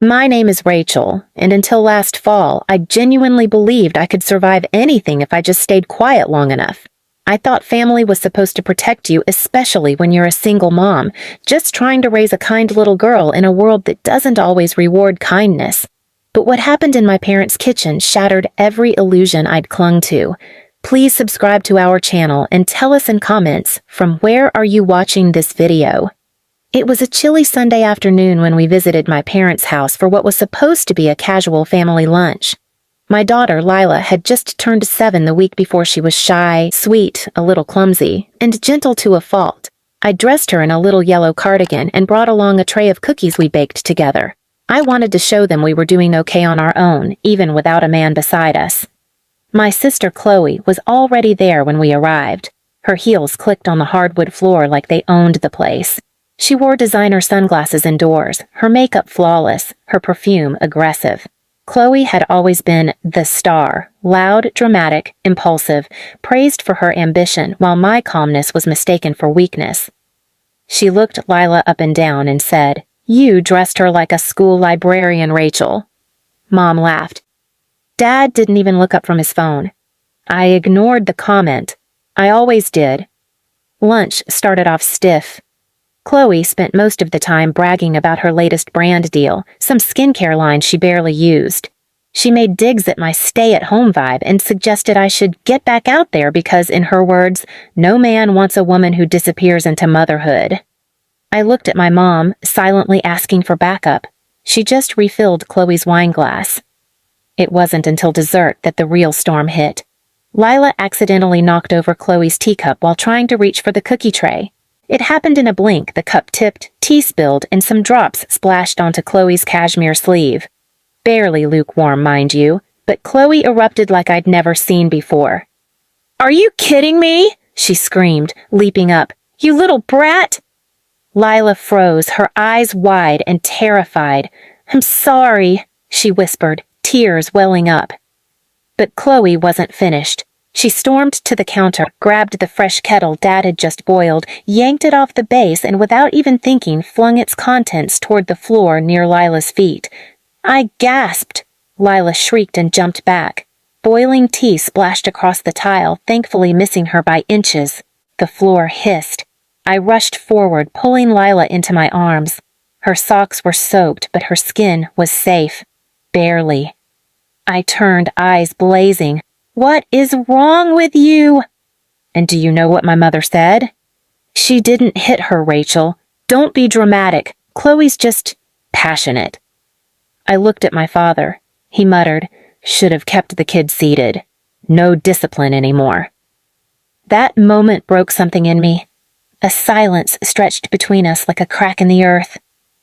My name is Rachel, and until last fall, I genuinely believed I could survive anything if I just stayed quiet long enough. I thought family was supposed to protect you, especially when you're a single mom, just trying to raise a kind little girl in a world that doesn't always reward kindness. But what happened in my parents' kitchen shattered every illusion I'd clung to. Please subscribe to our channel and tell us in comments, from where are you watching this video? It was a chilly Sunday afternoon when we visited my parents' house for what was supposed to be a casual family lunch. My daughter, Lila, had just turned 7 the week before. She was shy, sweet, a little clumsy, and gentle to a fault. I dressed her in a little yellow cardigan and brought along a tray of cookies we baked together. I wanted to show them we were doing okay on our own, even without a man beside us. My sister Chloe was already there when we arrived. Her heels clicked on the hardwood floor like they owned the place. She wore designer sunglasses indoors, her makeup flawless, her perfume aggressive. Chloe had always been the star, loud, dramatic, impulsive, praised for her ambition, while my calmness was mistaken for weakness. She looked Lila up and down and said, "You dressed her like a school librarian, Rachel." Mom laughed. Dad didn't even look up from his phone. I ignored the comment. I always did. Lunch started off stiff. Chloe spent most of the time bragging about her latest brand deal, some skincare line she barely used. She made digs at my stay-at-home vibe and suggested I should get back out there because, in her words, no man wants a woman who disappears into motherhood. I looked at my mom, silently asking for backup. She just refilled Chloe's wine glass. It wasn't until dessert that the real storm hit. Lila accidentally knocked over Chloe's teacup while trying to reach for the cookie tray. It happened in a blink. The cup tipped, tea spilled, and some drops splashed onto Chloe's cashmere sleeve. Barely lukewarm, mind you, but Chloe erupted like I'd never seen before. "Are you kidding me?" she screamed, leaping up. "You little brat!" Lila froze, her eyes wide and terrified. "I'm sorry," she whispered, tears welling up. But Chloe wasn't finished. She stormed to the counter, grabbed the fresh kettle Dad had just boiled, yanked it off the base, and without even thinking, flung its contents toward the floor near Lila's feet. I gasped. Lila shrieked and jumped back. Boiling tea splashed across the tile, thankfully missing her by inches. The floor hissed. I rushed forward, pulling Lila into my arms. Her socks were soaked, but her skin was safe. Barely. I turned, eyes blazing. "What is wrong with you?" And do you know what my mother said? "She didn't hit her, Rachel. Don't be dramatic. Chloe's just passionate." I looked at my father. He muttered, "Should have kept the kid seated. No discipline anymore." That moment broke something in me. A silence stretched between us like a crack in the earth.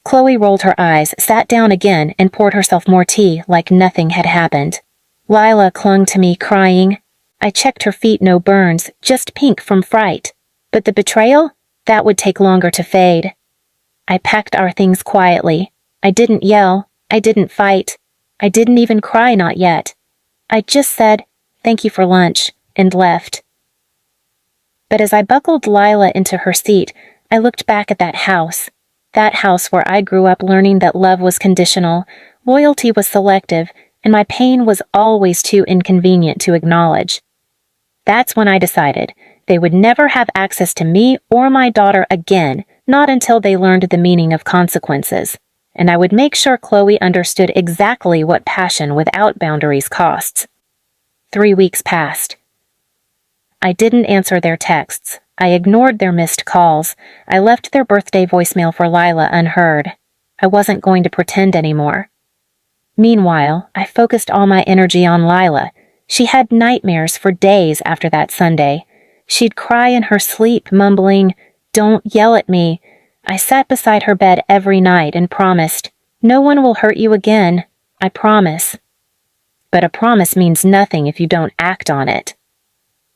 Chloe rolled her eyes, sat down again, and poured herself more tea like nothing had happened. Lila clung to me, crying. I checked her feet, no burns, just pink from fright. But the betrayal? That would take longer to fade. I packed our things quietly. I didn't yell. I didn't fight. I didn't even cry, not yet. I just said, "Thank you for lunch," and left. But as I buckled Lila into her seat, I looked back at that house where I grew up learning that love was conditional, loyalty was selective, and my pain was always too inconvenient to acknowledge. That's when I decided they would never have access to me or my daughter again, not until they learned the meaning of consequences, and I would make sure Chloe understood exactly what passion without boundaries costs. 3 weeks passed. I didn't answer their texts. I ignored their missed calls. I left their birthday voicemail for Lila unheard. I wasn't going to pretend anymore. Meanwhile, I focused all my energy on Lila. She had nightmares for days after that Sunday. She'd cry in her sleep, mumbling, "Don't yell at me." I sat beside her bed every night and promised, "No one will hurt you again. I promise." But a promise means nothing if you don't act on it.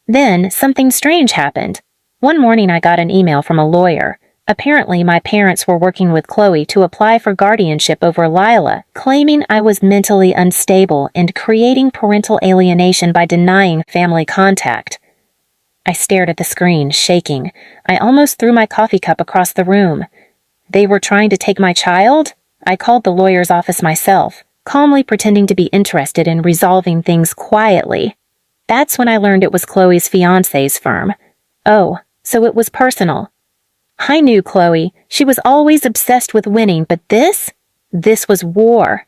Then something strange happened. One morning I got an email from a lawyer. Apparently my parents were working with Chloe to apply for guardianship over Lila, claiming I was mentally unstable and creating parental alienation by denying family contact. I stared at the screen, shaking. I almost threw my coffee cup across the room. They were trying to take my child? I called the lawyer's office myself, calmly pretending to be interested in resolving things quietly. That's when I learned it was Chloe's fiancé's firm. Oh, so it was personal. I knew Chloe. She was always obsessed with winning, but this was war.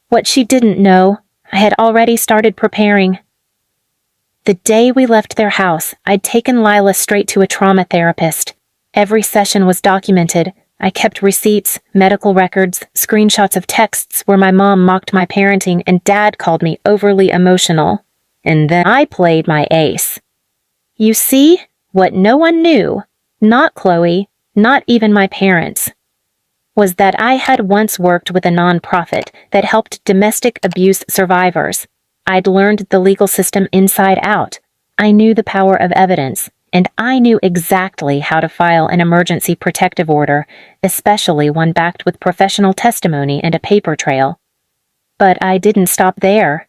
What she didn't know, I had already started preparing. The day we left their house, I'd taken Lila straight to a trauma therapist. Every session was documented. I kept receipts, medical records, screenshots of texts where my mom mocked my parenting and Dad called me overly emotional. And then I played my ace. You see, what no one knew, not Chloe, not even my parents, was that I had once worked with a nonprofit that helped domestic abuse survivors. I'd learned the legal system inside out. I knew the power of evidence, and I knew exactly how to file an emergency protective order, especially one backed with professional testimony and a paper trail. But I didn't stop there.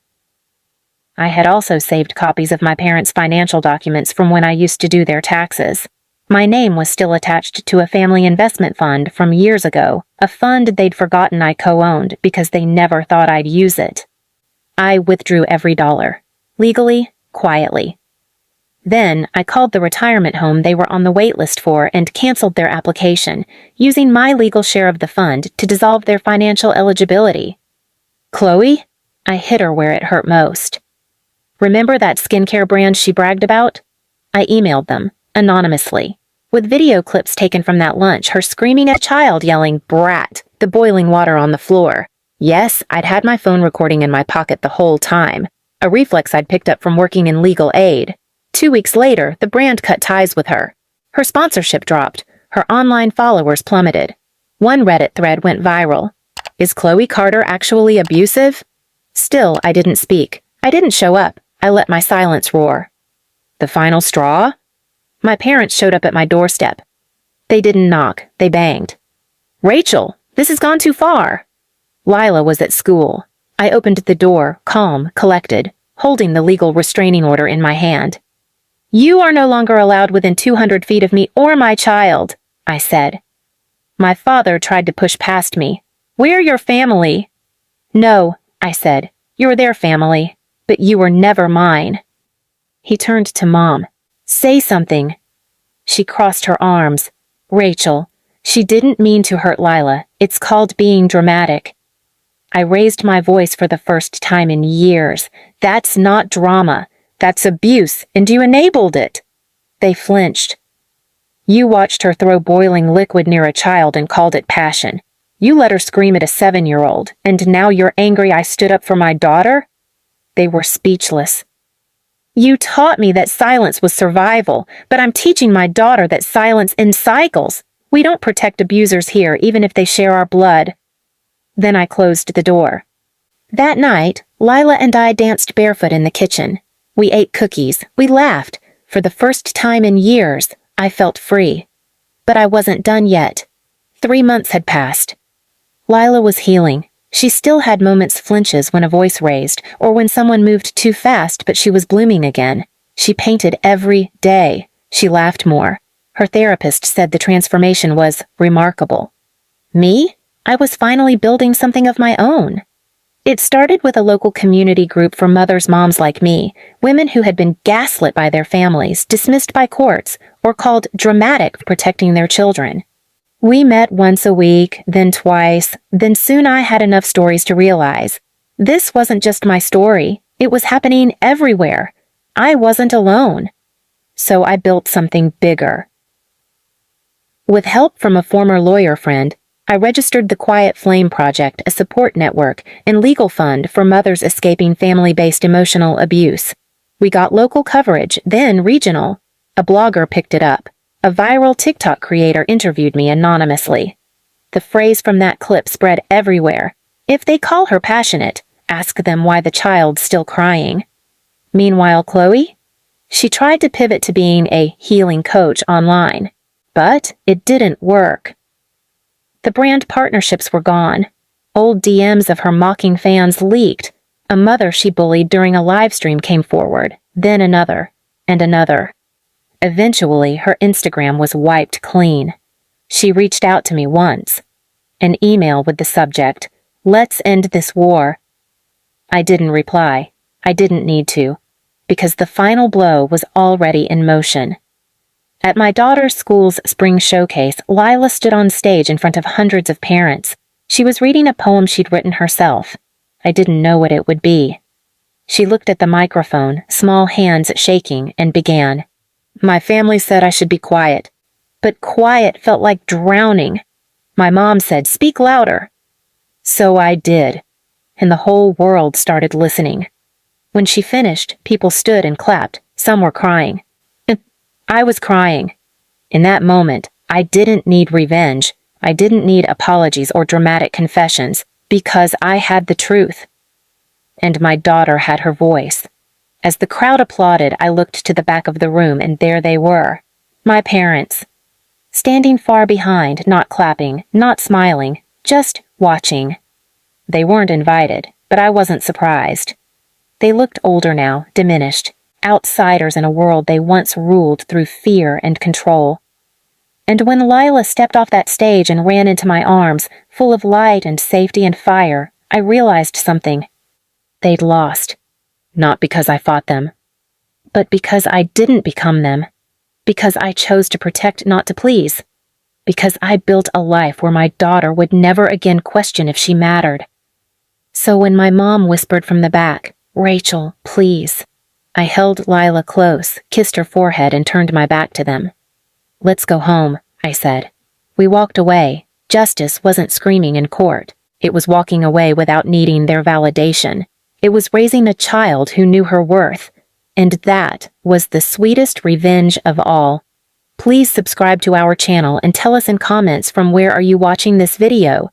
I had also saved copies of my parents' financial documents from when I used to do their taxes. My name was still attached to a family investment fund from years ago, a fund they'd forgotten I co-owned because they never thought I'd use it. I withdrew every dollar, legally, quietly. Then I called the retirement home they were on the wait list for and canceled their application, using my legal share of the fund to dissolve their financial eligibility. Chloe? I hit her where it hurt most. Remember that skincare brand she bragged about? I emailed them, anonymously, with video clips taken from that lunch, her screaming at a child yelling, "Brat," the boiling water on the floor. Yes, I'd had my phone recording in my pocket the whole time, a reflex I'd picked up from working in legal aid. 2 weeks later, the brand cut ties with her. Her sponsorship dropped. Her online followers plummeted. One Reddit thread went viral. Is Chloe Carter actually abusive? Still, I didn't speak. I didn't show up. I let my silence roar. The final straw? My parents showed up at my doorstep. They didn't knock. They banged. Rachel, this has gone too far. Lila was at school. I opened the door, calm, collected, holding the legal restraining order in my hand. You are no longer allowed within 200 feet of me or my child, I said. My father tried to push past me. We're your family. No, I said. You're their family, but you were never mine. He turned to Mom. Say something. She crossed her arms. Rachel, she didn't mean to hurt Lila. It's called being dramatic. I raised my voice for the first time in years. That's not drama. That's abuse, and you enabled it. They flinched. You watched her throw boiling liquid near a child and called it passion. You let her scream at a 7-year-old, and now you're angry I stood up for my daughter? They were speechless. You taught me that silence was survival, but I'm teaching my daughter that silence ends cycles. We don't protect abusers here, even if they share our blood. Then I closed the door. That night, Lila and I danced barefoot in the kitchen. We ate cookies. We laughed. For the first time in years, I felt free. But I wasn't done yet. 3 months had passed. Lila was healing. She still had moments flinches when a voice raised, or when someone moved too fast, but she was blooming again. She painted every day. She laughed more. Her therapist said the transformation was remarkable. Me? I was finally building something of my own. It started with a local community group for moms like me, women who had been gaslit by their families, dismissed by courts, or called dramatic for protecting their children. We met once a week, then twice, then soon I had enough stories to realize. This wasn't just my story. It was happening everywhere. I wasn't alone. So I built something bigger. With help from a former lawyer friend, I registered the Quiet Flame Project, a support network and legal fund for mothers escaping family-based emotional abuse. We got local coverage, then regional. A blogger picked it up. A viral TikTok creator interviewed me anonymously. The phrase from that clip spread everywhere. If they call her passionate, ask them why the child's still crying. Meanwhile, Chloe? She tried to pivot to being a healing coach online, but it didn't work. The brand partnerships were gone. Old DMs of her mocking fans leaked. A mother she bullied during a live stream came forward, then another, and another. Eventually, her Instagram was wiped clean. She reached out to me once. An email with the subject, "Let's end this war." I didn't reply. I didn't need to, because the final blow was already in motion. At my daughter's school's spring showcase, Lila stood on stage in front of hundreds of parents. She was reading a poem she'd written herself. I didn't know what it would be. She looked at the microphone, small hands shaking, and began. My family said I should be quiet, but quiet felt like drowning. My mom said, "Speak louder." So I did, and the whole world started listening. When she finished, people stood and clapped. Some were crying. I was crying. In that moment, I didn't need revenge. I didn't need apologies or dramatic confessions, because I had the truth. And my daughter had her voice. As the crowd applauded, I looked to the back of the room, and there they were, my parents. Standing far behind, not clapping, not smiling, just watching. They weren't invited, but I wasn't surprised. They looked older now, diminished, outsiders in a world they once ruled through fear and control. And when Lila stepped off that stage and ran into my arms, full of light and safety and fire, I realized something. They'd lost. Not because I fought them, but because I didn't become them. Because I chose to protect, not to please. Because I built a life where my daughter would never again question if she mattered. So when my mom whispered from the back, "Rachel, please," I held Lila close, kissed her forehead, and turned my back to them. "Let's go home," I said. We walked away. Justice wasn't screaming in court. It was walking away without needing their validation. It was raising a child who knew her worth. And that was the sweetest revenge of all. Please subscribe to our channel and tell us in comments from where are you watching this video.